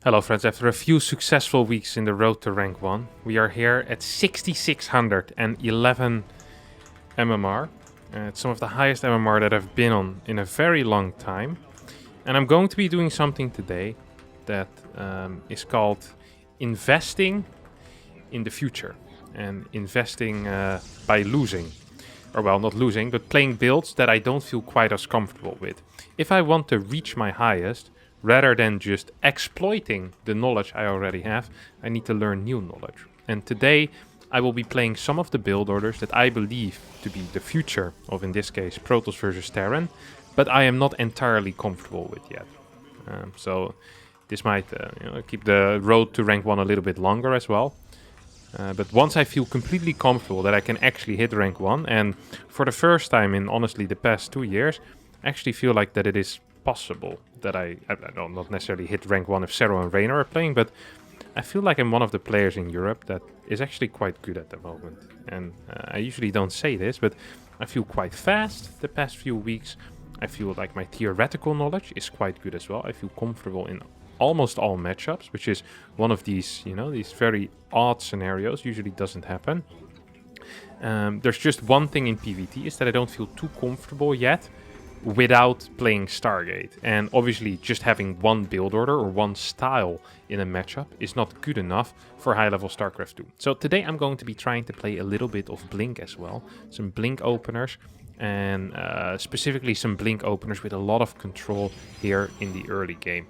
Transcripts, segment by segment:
Hello friends, after a few successful weeks in the road to rank 1, we are here at 6611 MMR. It's some of the highest MMR that I've been on in a very long time. And I'm going to be doing something today that is called investing in the future. And investing by losing. Or well, not losing, but playing builds that I don't feel quite as comfortable with. If I want to reach my highest, rather than just exploiting the knowledge I already have, I need to learn new knowledge. And today I will be playing some of the build orders that I believe to be the future of, in this case, Protoss versus Terran, but I am not entirely comfortable with yet. So this might keep the road to rank 1 a little bit longer as well. But once I feel completely comfortable that I can actually hit rank 1, and for the first time in honestly the past 2 years, I actually feel like that it is possible that I don't not necessarily hit rank 1 if Zero and Reynor are playing, but I feel like I'm one of the players in Europe that is actually quite good at the moment. And I usually don't say this, but I feel quite fast the past few weeks. I feel like my theoretical knowledge is quite good as well. I feel comfortable in almost all matchups, which is one of these, these very odd scenarios. Usually doesn't happen. There's just one thing in PvT is that I don't feel too comfortable yet without playing Stargate. And obviously just having one build order or one style in a matchup is not good enough for high-level StarCraft 2. So today I'm going to be trying to play a little bit of Blink as well. Some Blink openers and specifically some Blink openers with a lot of control here in the early game.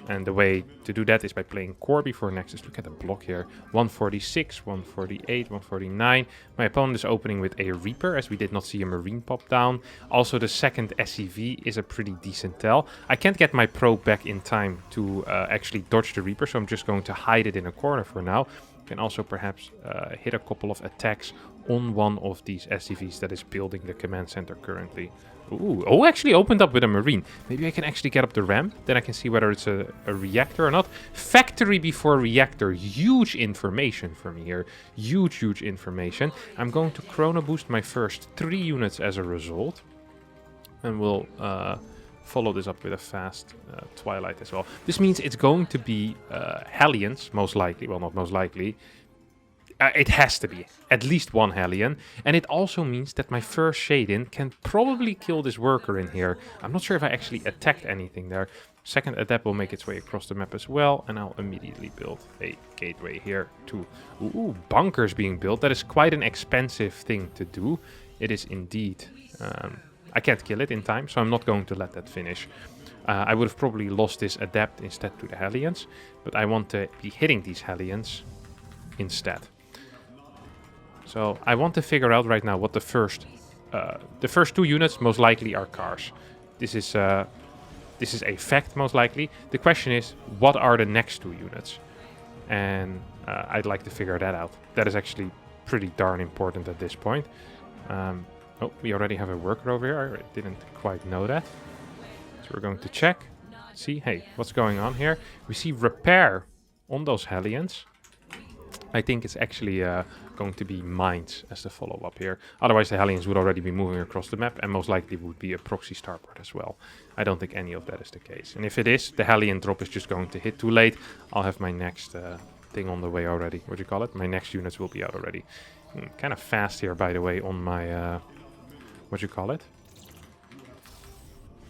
And the way to do that is by playing core before Nexus. Look at the block here. 146, 148, 149. My opponent is opening with a Reaper, as we did not see a Marine pop down. Also, the second SCV is a pretty decent tell. I can't get my probe back in time to actually dodge the Reaper, so I'm just going to hide it in a corner for now. Can also perhaps hit a couple of attacks on one of these SCVs that is building the command center currently. Ooh, oh, actually opened up with a Marine. Maybe I can actually get up the ramp. Then I can see whether it's a reactor or not. Factory before reactor. Huge information for me here. Huge information. I'm going to chrono boost my first 3 units as a result. And we'll follow this up with a fast Twilight as well. This means it's going to be Hellions, most likely. Well, not most likely. It has to be at least one Hellion, and it also means that my first Shade-In can probably kill this worker in here. I'm not sure if I actually attacked anything there. Second Adept will make its way across the map as well, and I'll immediately build a gateway here too. Ooh, bunkers being built. That is quite an expensive thing to do. It is indeed. I can't kill it in time, so I'm not going to let that finish. I would have probably lost this Adept instead to the Hellions, but I want to be hitting these Hellions instead. So I want to figure out right now what the first 2 units most likely are cars. This is a fact most likely. The question is, what are the next 2 units? And I'd like to figure that out. That is actually pretty darn important at this point. Oh, we already have a worker over here. I didn't quite know that. So we're going to check. See, hey, what's going on here? We see repair on those Hellions. I think it's actually going to be mines as the follow-up here. Otherwise, the Hellions would already be moving across the map and most likely would be a proxy starport as well. I don't think any of that is the case. And if it is, the Hellion drop is just going to hit too late. I'll have my next thing on the way already. What do you call it? My next units will be out already. Kind of fast here, by the way, on my... what do you call it?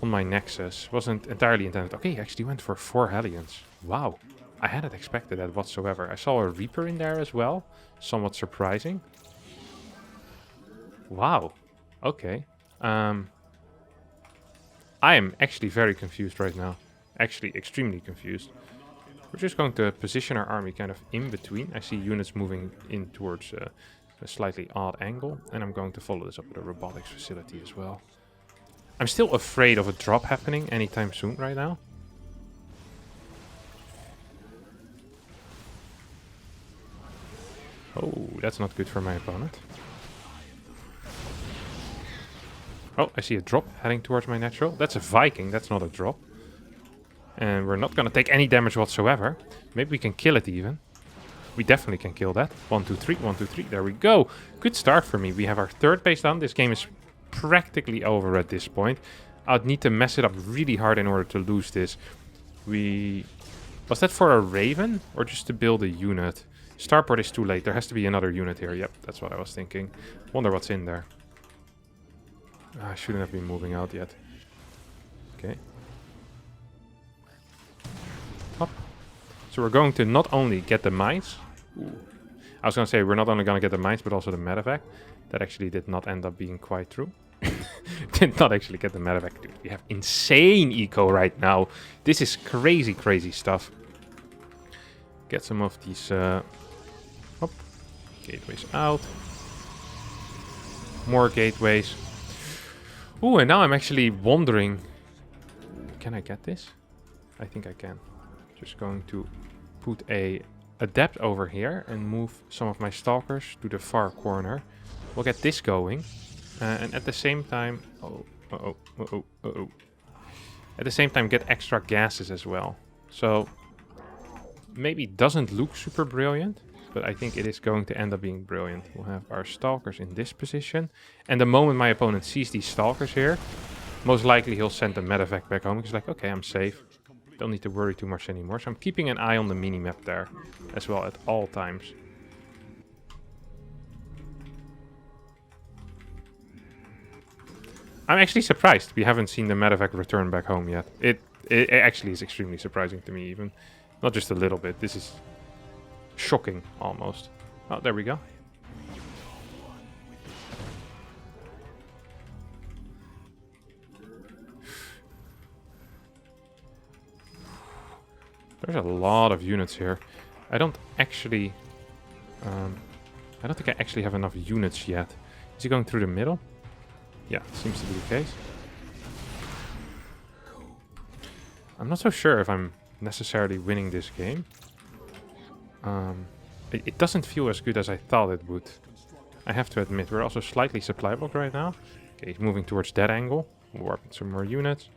On my Nexus. Wasn't entirely intended. Okay, actually went for 4 Hellions. Wow. I hadn't expected that whatsoever. I saw a Reaper in there as well. Somewhat surprising. Wow. Okay. I am actually very confused right now. Actually, extremely confused. We're just going to position our army kind of in between. I see units moving in towards a slightly odd angle. And I'm going to follow this up with a robotics facility as well. I'm still afraid of a drop happening anytime soon right now. Oh, that's not good for my opponent. Oh, I see a drop heading towards my natural. That's a Viking, that's not a drop. And we're not going to take any damage whatsoever. Maybe we can kill it even. We definitely can kill that. 1, 2, 3, 1, 2, 3. There we go. Good start for me. We have our 3rd base down. This game is practically over at this point. I'd need to mess it up really hard in order to lose this. We Was that for a Raven or just to build a unit? Starport is too late. There has to be another unit here. Yep, that's what I was thinking. Wonder what's in there. I shouldn't have been moving out yet. Okay. Hop. So we're going to not only get the mines. I was going to say we're not only going to get the mines, but also the medevac. That actually did not end up being quite true. Did not actually get the medevac. Dude, we have insane eco right now. This is crazy, crazy stuff. Get some of these hop, gateways out. More gateways. Ooh, and now I'm actually wondering... Can I get this? I think I can. Just going to put a adept over here and move some of my stalkers to the far corner. We'll get this going. And at the same time... At the same time get extra gases as well. So... Maybe doesn't look super brilliant, but I think it is going to end up being brilliant. We'll have our stalkers in this position. And the moment my opponent sees these stalkers here, most likely he'll send the medevac back home. He's like, okay, I'm safe. Don't need to worry too much anymore. So I'm keeping an eye on the mini-map there as well at all times. I'm actually surprised we haven't seen the medevac return back home yet. It actually is extremely surprising to me even. Not just a little bit. This is shocking, almost. Oh, there we go. There's a lot of units here. I don't actually... I don't think I actually have enough units yet. Is he going through the middle? Yeah, seems to be the case. I'm not so sure if I'm necessarily winning this game. It doesn't feel as good as I thought it would. I have to admit, we're also slightly supply blocked right now. Okay, he's moving towards that angle. We'll warp some more units.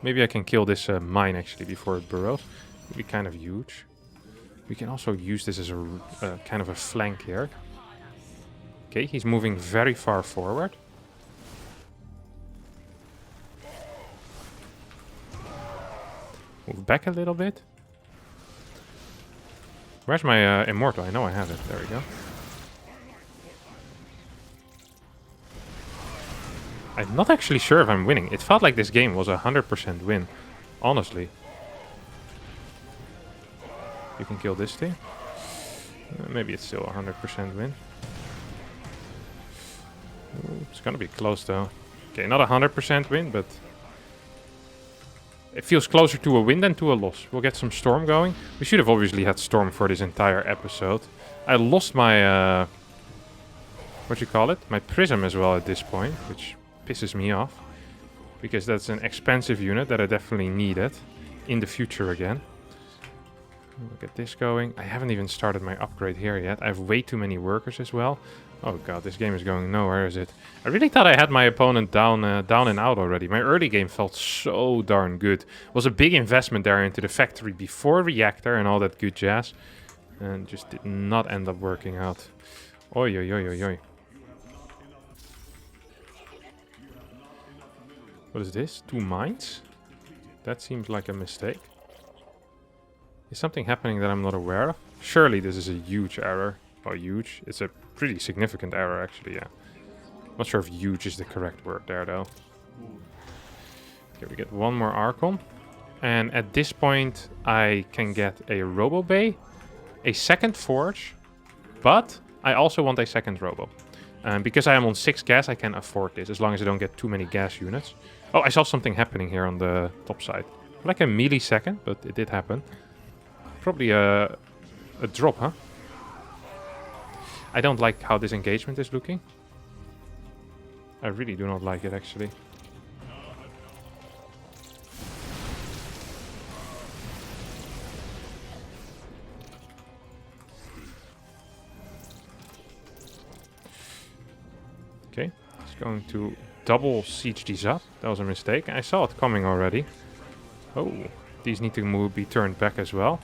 Maybe I can kill this mine actually before it burrows. It'd be kind of huge. We can also use this as a kind of a flank here. Okay, he's moving very far forward. Move back a little bit. Where's my immortal? I know I have it. There we go. I'm not actually sure if I'm winning. It felt like this game was a 100% win. Honestly. You can kill this thing. Maybe it's still a 100% win. Ooh, it's gonna be close though. Okay, not a 100% win, but... It feels closer to a win than to a loss. We'll get some Storm going. We should have obviously had Storm for this entire episode. I lost my... what you call it? My Prism as well at this point, which pisses me off. Because that's an expensive unit that I definitely needed in the future again. We'll get this going. I haven't even started my upgrade here yet. I have way too many workers as well. Oh god, this game is going nowhere, is it? I really thought I had my opponent down and out already. My early game felt so darn good. Was a big investment there into the factory before reactor and all that good jazz. And just did not end up working out. Oi, oi, oi, oi, oi. What is this? 2 mines? That seems like a mistake. Is something happening that I'm not aware of? Surely this is a huge error. Oh, huge. It's a pretty significant error, actually, yeah. Not sure if huge is the correct word there, though. Okay, we get one more Archon. And at this point, I can get a Robo Bay, a second Forge, but I also want a second Robo. Because I am on 6 gas, I can afford this, as long as I don't get too many gas units. Oh, I saw something happening here on the top side. Like a millisecond, but it did happen. Probably a drop, huh? I don't like how this engagement is looking. I really do not like it, actually. Okay, it's going to double siege these up. That was a mistake. I saw it coming already. Oh, these need to be turned back as well.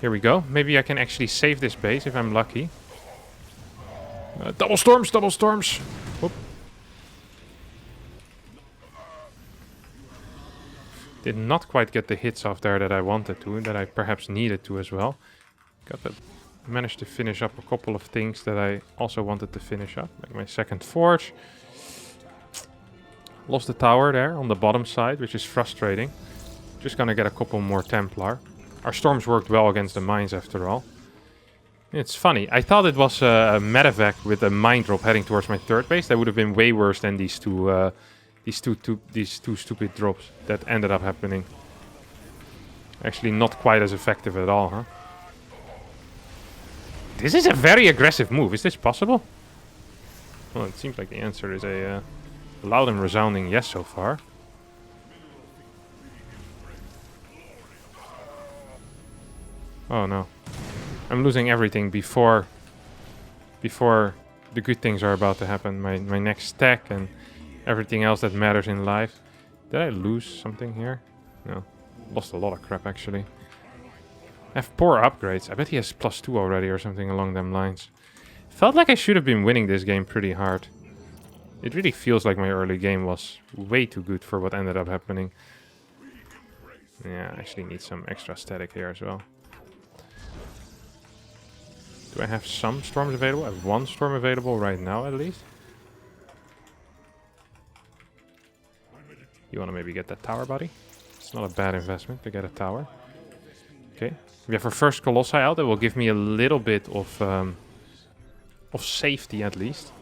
Here we go. Maybe I can actually save this base if I'm lucky. Double storms, double storms. Whoop. Did not quite get the hits off there that I wanted to, that I perhaps needed to as well. Managed to finish up a couple of things that I also wanted to finish up, like my second forge. Lost the tower there on the bottom side, which is frustrating. Just gonna get a couple more Templar. Our storms worked well against the mines after all. It's funny, I thought it was a medevac with a mine drop heading towards my third base. That would have been way worse than these two stupid drops that ended up happening. Actually not quite as effective at all, huh? This is a very aggressive move. Is this possible? Well, it seems like the answer is a loud and resounding yes so far. Oh no. I'm losing everything before the good things are about to happen. My next stack and everything else that matters in life. Did I lose something here? No. Lost a lot of crap actually. I have poor upgrades. I bet he has +2 already or something along them lines. Felt like I should have been winning this game pretty hard. It really feels like my early game was way too good for what ended up happening. Yeah, I actually need some extra static here as well. Do I have some storms available? I have one storm available right now at least. You want to maybe get that tower, buddy? It's not a bad investment to get a tower. Okay. We have our first Colossi out. That will give me a little bit of safety at least.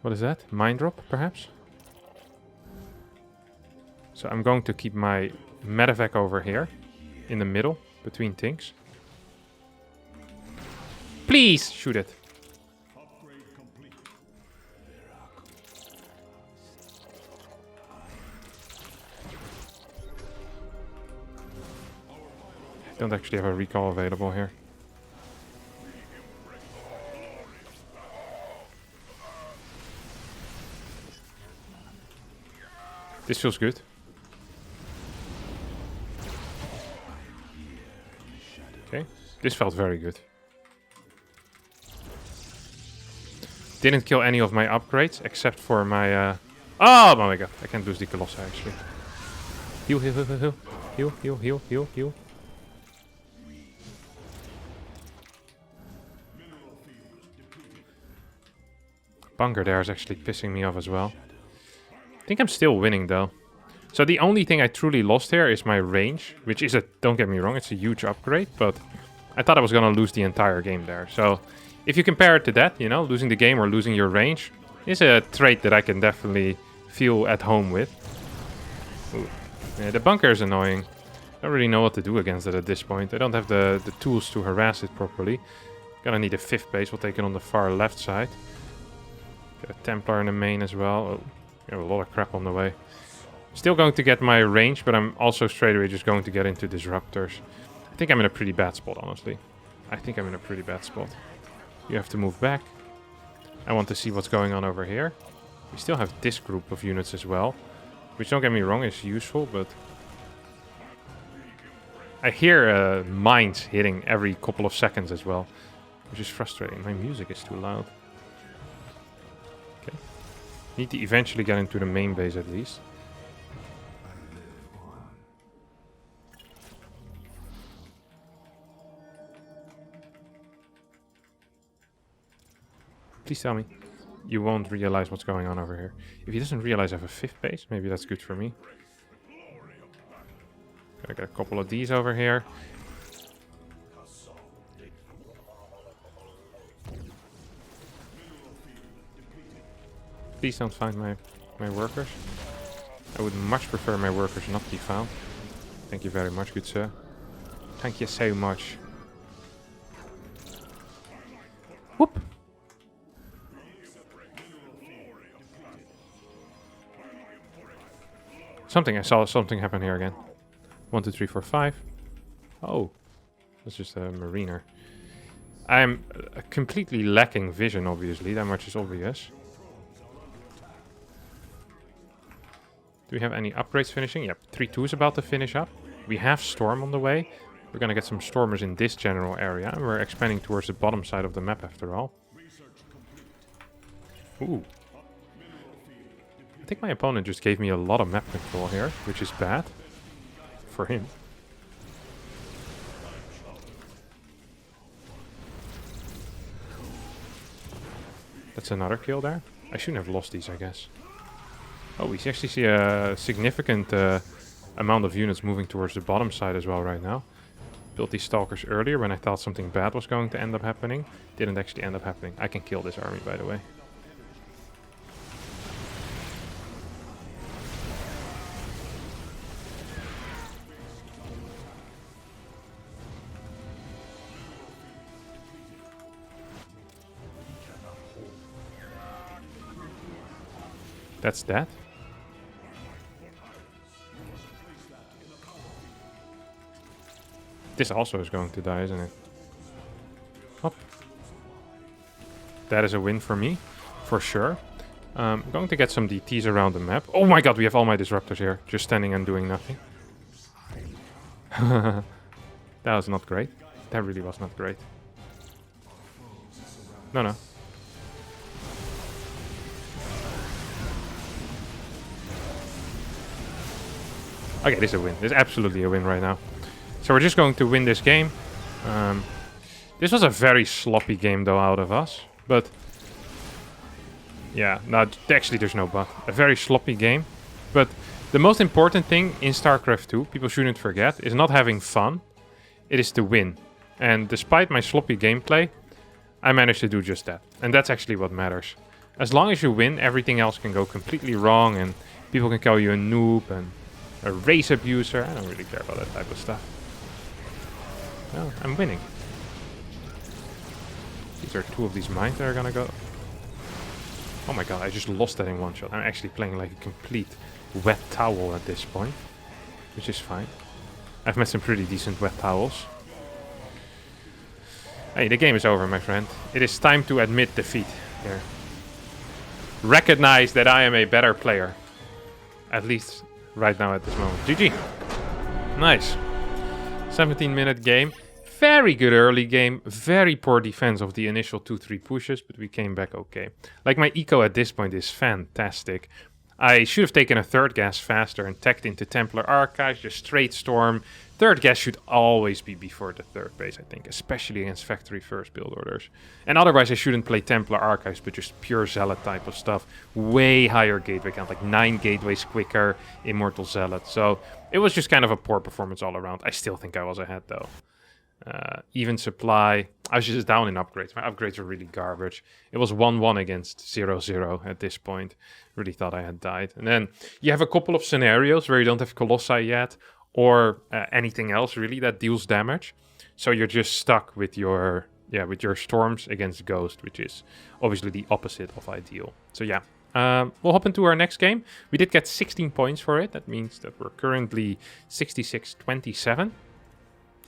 What is that? Mine drop, perhaps? So I'm going to keep my medevac over here. In the middle, between things. Please shoot it. I don't actually have a recall available here. This feels good. Okay, this felt very good. Didn't kill any of my upgrades except for my... Oh my god, I can't lose the Colossi actually. Heal, heal, heal, heal, heal. Heal, heal, heal, heal, heal. Bunker there is actually pissing me off as well. I think I'm still winning though. So the only thing I truly lost here is my range, which is don't get me wrong, it's a huge upgrade, but I thought I was gonna lose the entire game there. So if you compare it to that, you know, losing the game or losing your range is a trait that I can definitely feel at home with. Ooh. Yeah, the bunker is annoying. I don't really know what to do against it at this point. I don't have the tools to harass it properly. Gonna need a 5th base. We'll take it on the far left side. Get a Templar in the main as well. Oh, we have a lot of crap on the way. Still going to get my range, but I'm also straight away just going to get into disruptors. I think I'm in a pretty bad spot, honestly. I think I'm in a pretty bad spot. You have to move back. I want to see what's going on over here. We still have this group of units as well, which, don't get me wrong, is useful, but I hear mines hitting every couple of seconds as well, which is frustrating. My music is too loud. Okay. Need to eventually get into the main base at least. Please tell me you won't realize what's going on over here. If he doesn't realize I have a 5th base, maybe that's good for me. Gotta get a couple of these over here. Please don't find my workers. I would much prefer my workers not be found. Thank you very much, good sir. Thank you so much. Whoop! I saw something happen here again. 1, 2, 3, 4, 5. Oh, that's just a mariner. I'm completely lacking vision, obviously. That much is obvious. Do we have any upgrades finishing? Yep, 3-2 is about to finish up. We have Storm on the way. We're gonna get some Stormers in this general area. And we're expanding towards the bottom side of the map after all. Ooh. think my opponent just gave me a lot of map control here, which is bad for him. That's another kill there. I shouldn't have lost these, I guess. Oh, we actually see a significant amount of units moving towards the bottom side as well right now. Built these stalkers earlier when I thought something bad was going to end up happening. Didn't actually end up happening. I can kill this army, by the way. That's that. This also is going to die, isn't it? Hop. That is a win for me, for sure. I'm going to get some DTs around the map. Oh my god, we have all my disruptors here, just standing and doing nothing. That was not great. That really was not great. No, no. Okay, this is a win. This is absolutely a win right now. So we're just going to win this game. This was a very sloppy game though out of us. But yeah, no, actually there's no but. A very sloppy game. But the most important thing in StarCraft 2, people shouldn't forget, is not having fun. It is to win. And despite my sloppy gameplay, I managed to do just that. And that's actually what matters. As long as you win, everything else can go completely wrong. And people can call you a noob and a race abuser. I don't really care about that type of stuff. Well, I'm winning. These are two of these mines that are gonna go. Oh my god, I just lost that in one shot. I'm actually playing like a complete wet towel at this point. Which is fine. I've met some pretty decent wet towels. Hey, the game is over, my friend. It is time to admit defeat here. Recognize that I am a better player. At least right now at this moment. GG. Nice. 17-minute game. Very good early game. Very poor defense of the initial 2-3 pushes, but we came back okay. Like, my eco at this point is fantastic. I should have taken a third gas faster and teched into Templar Archives, just straight storm. Third gas should always be before the third base, I think, especially against factory first build orders. And otherwise I shouldn't play Templar Archives, but just pure Zealot type of stuff. Way higher gateway count, like 9 gateways quicker, Immortal Zealot. So it was just kind of a poor performance all around. I still think I was ahead though. Even supply, I was just down in upgrades. My upgrades were really garbage. It was 1-1 against 0-0 at this point. Really thought I had died. And then you have a couple of scenarios where you don't have Colossi yet, or anything else really that deals damage. So you're just stuck with your storms against Ghost, which is obviously the opposite of ideal. So yeah, we'll hop into our next game. We did get 16 points for it. That means that we're currently 66-27.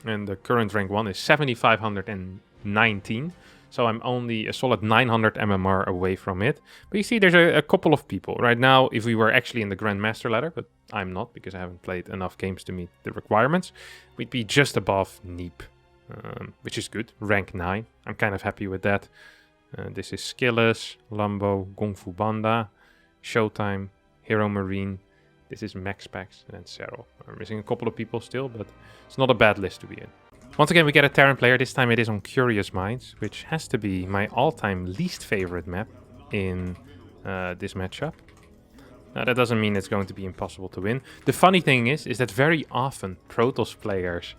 And the current rank 1 is 7,519. So I'm only a solid 900 MMR away from it. But you see, there's a couple of people. Right now, if we were actually in the Grandmaster ladder, but I'm not because I haven't played enough games to meet the requirements, we'd be just above Neep, which is good. Rank 9. I'm kind of happy with that. This is Skillis, Lambo, Kung Fu Banda, Showtime, Hero Marine. This is Max Packs and then Serral. We're missing a couple of people still, but it's not a bad list to be in. Once again, we get a Terran player. This time it is on Curious Minds, which has to be my all-time least favorite map in this matchup. Now, that doesn't mean it's going to be impossible to win. The funny thing is that very often Protoss players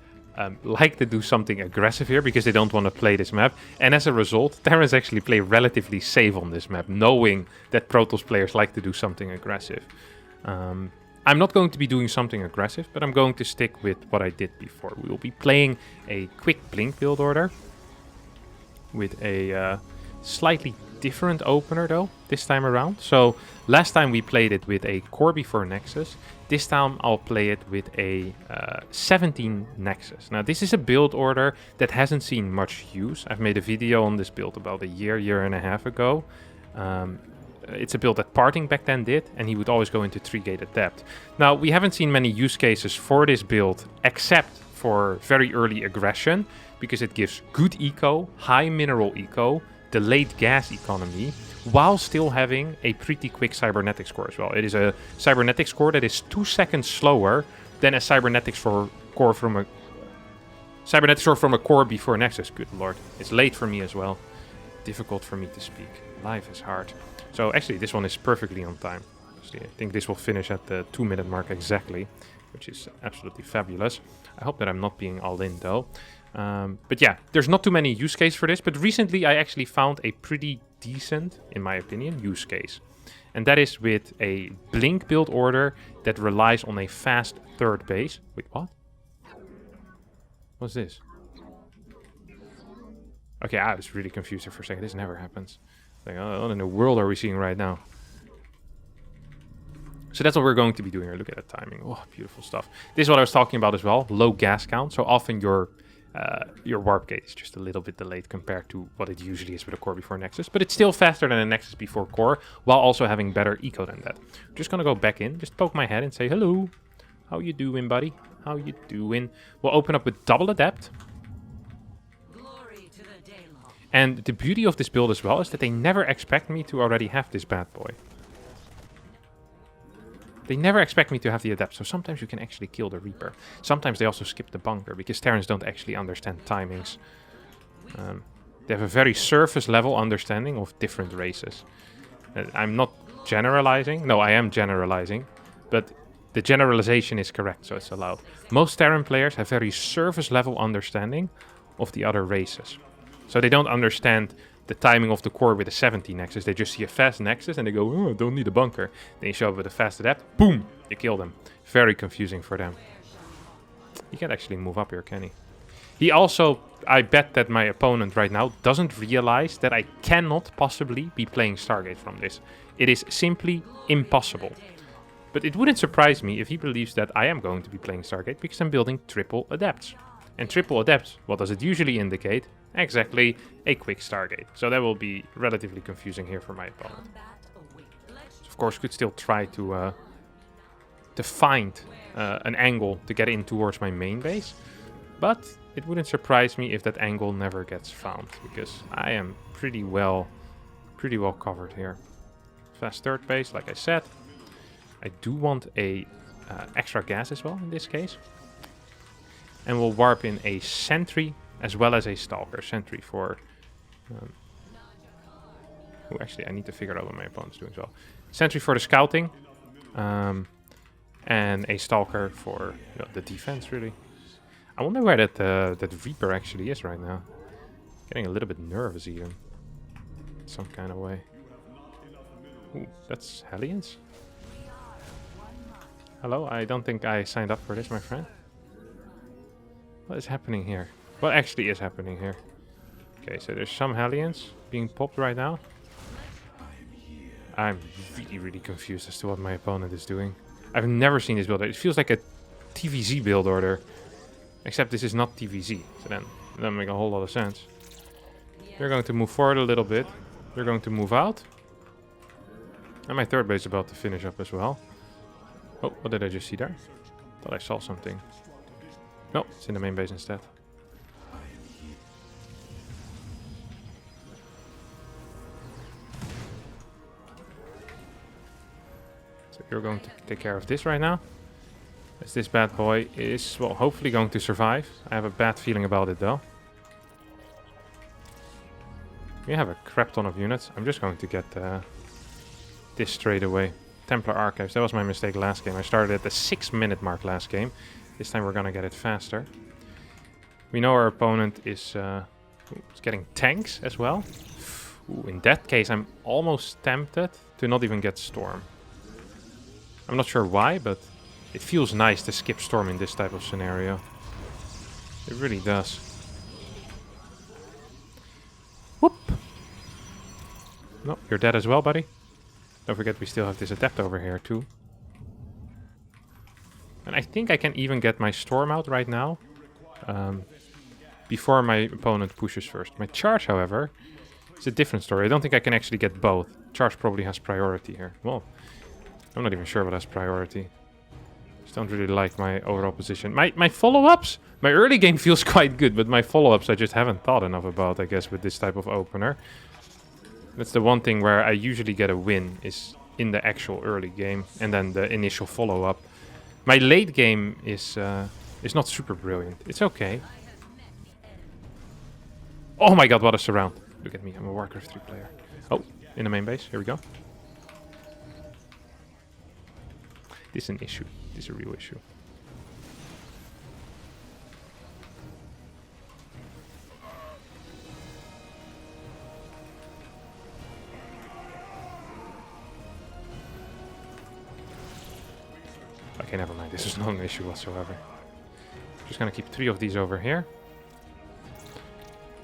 like to do something aggressive here because they don't want to play this map. And as a result, Terrans actually play relatively safe on this map, knowing that Protoss players like to do something aggressive. I'm not going to be doing something aggressive, but I'm going to stick with what I did before. We will be playing a quick blink build order with a slightly different opener though, this time around. So last time we played it with a core before Nexus. This time I'll play it with a 17 Nexus. Now this is a build order that hasn't seen much use. I've made a video on this build about a year and a half ago. It's a build that Parting back then did, and he would always go into 3-gated depth. Now, we haven't seen many use cases for this build, except for very early aggression, because it gives good eco, high mineral eco, delayed gas economy, while still having a pretty quick cybernetics core as well. It is a cybernetics core that is 2 seconds slower than a cybernetics core from a core before Nexus. Good lord, it's late for me as well. Difficult for me to speak. Life is hard. So actually, this one is perfectly on time. I think this will finish at the 2-minute mark exactly, which is absolutely fabulous. I hope that I'm not being all in though. But yeah, there's not too many use cases for this, but recently I actually found a pretty decent, in my opinion, use case. And that is with a Blink build order that relies on a fast third base. Wait, what? What's this? Okay, I was really confused there for a second. This never happens. Like, what in the world are we seeing right now? So that's what we're going to be doing here. Look at that timing. Oh, beautiful stuff. This is what I was talking about as well. Low gas count. So often your warp gate is just a little bit delayed compared to what it usually is with a core before Nexus. But it's still faster than a Nexus before core, while also having better eco than that. I'm just going to go back in, just poke my head and say, hello. How you doing, buddy? How you doing? We'll open up with double adept. And the beauty of this build as well is that they never expect me to already have this bad boy. They never expect me to have the adept, so sometimes you can actually kill the Reaper. Sometimes they also skip the bunker, because Terrans don't actually understand timings. They have a very surface level understanding of different races. I'm not generalizing. No, I am generalizing. But the generalization is correct, so it's allowed. Most Terran players have very surface level understanding of the other races. So they don't understand the timing of the core with a 70 Nexus. They just see a fast Nexus and they go, oh, don't need a bunker. Then you show up with a fast adept, boom, you kill them. Very confusing for them. He can't actually move up here, can he? He also, I bet that my opponent right now doesn't realize that I cannot possibly be playing Stargate from this. It is simply impossible. But it wouldn't surprise me if he believes that I am going to be playing Stargate because I'm building triple adepts. And triple adepts, what does it usually indicate? Exactly, a quick Stargate. So that will be relatively confusing here for my opponent. So of course, could still try to find an angle to get in towards my main base. But it wouldn't surprise me if that angle never gets found, because I am pretty well covered here. Fast third base, like I said. I do want a extra gas as well in this case. And we'll warp in a sentry as well as a stalker. Sentry for... oh, actually, I need to figure out what my opponent's doing as well. Sentry for the scouting. And a stalker for the defense, really. I wonder where that Reaper actually is right now. Getting a little bit nervous even. In some kind of way. Ooh, that's Hellions? Hello, I don't think I signed up for this, my friend. What is happening here? What actually is happening here? Okay, so there's some Hellions being popped right now. I'm really confused as to what my opponent is doing. I've never seen this build order. It feels like a TVZ build order. Except this is not TVZ. So then it doesn't make a whole lot of sense. They're going to move forward a little bit. They're going to move out. And my third base is about to finish up as well. Oh, what did I just see there? Thought I saw something. No, it's in the main base instead. So you're going to take care of this right now. As this bad boy is, well, hopefully going to survive. I have a bad feeling about it though. We have a crap ton of units. I'm just going to get this straight away. Templar Archives, that was my mistake last game. I started at the 6-minute mark last game. This time we're gonna get it faster. We know our opponent is getting tanks as well. Ooh, in that case, I'm almost tempted to not even get Storm. I'm not sure why, but it feels nice to skip Storm in this type of scenario. It really does. Whoop! No, you're dead as well, buddy. Don't forget we still have this adept over here too. And I think I can even get my Storm out right now. Before my opponent pushes first. My charge, however, is a different story. I don't think I can actually get both. Charge probably has priority here. Well, I'm not even sure what has priority. Just don't really like my overall position. My follow-ups? My early game feels quite good, but my follow-ups I just haven't thought enough about, I guess, with this type of opener. That's the one thing where I usually get a win, is in the actual early game and then the initial follow-up. My late game is not super brilliant. It's okay. Oh my god, what a surround. Look at me, I'm a Warcraft 3 player. Oh, in the main base, here we go. This is an issue. This is a real issue. Okay, never mind. This is not an issue whatsoever. Just gonna keep 3 of these over here.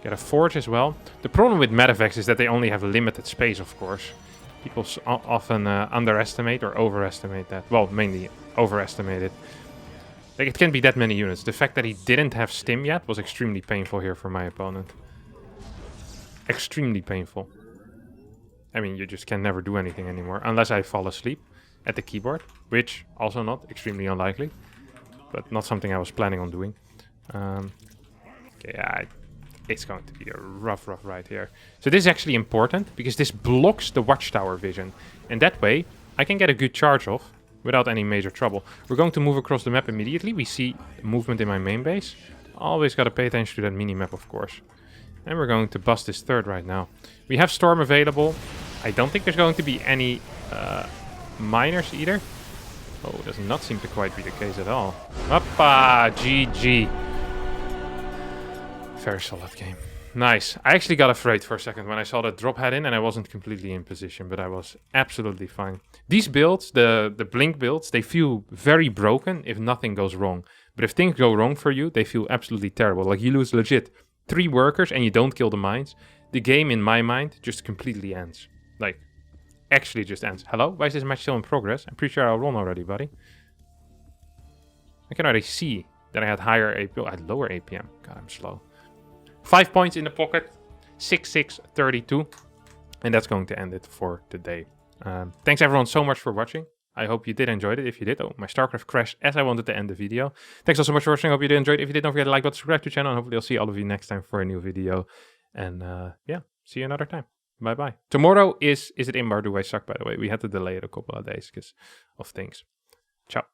Get a forge as well. The problem with medevacs is that they only have limited space, of course. People often underestimate or overestimate that. Well, mainly overestimate it. Like, it can be that many units. The fact that he didn't have stim yet was extremely painful here for my opponent. Extremely painful. I mean, you just can never do anything anymore unless I fall asleep at the keyboard, which also not extremely unlikely, but not something I was planning on doing. Okay, yeah, it's going to be a rough ride here. So this is actually important because this blocks the watchtower vision, and that way I can get a good charge off without any major trouble. We're going to move across the map immediately. We see movement in my main base. Always got to pay attention to that mini map, of course. And we're going to bust this third right now. We have Storm available. I don't think there's going to be any miners either. Oh, does not seem to quite be the case at all. Hoppa! GG. Very solid game. Nice. I actually got afraid for a second when I saw that drop head in and I wasn't completely in position, but I was absolutely fine. These builds, the blink builds, they feel very broken if nothing goes wrong. But if things go wrong for you, they feel absolutely terrible. Like, you lose legit 3 workers and you don't kill the mines. The game, in my mind, just completely ends. Like, actually just ends. Hello? Why is this match still in progress? I'm pretty sure I'll run already, buddy. I can already see that I had higher APM. I had lower APM. God, I'm slow. 5 points in the pocket. 6-6-32. And that's going to end it for today. Thanks everyone so much for watching. I hope you did enjoy it. If you did, oh, my StarCraft crashed as I wanted to end the video. Thanks all so much for watching. I hope you did enjoy it. If you did, don't forget to like button, subscribe to the channel, and hopefully I'll see all of you next time for a new video. And yeah, see you another time. Bye-bye. Tomorrow is it Imbar Do I Suck, by the way. We had to delay it a couple of days because of things. Ciao.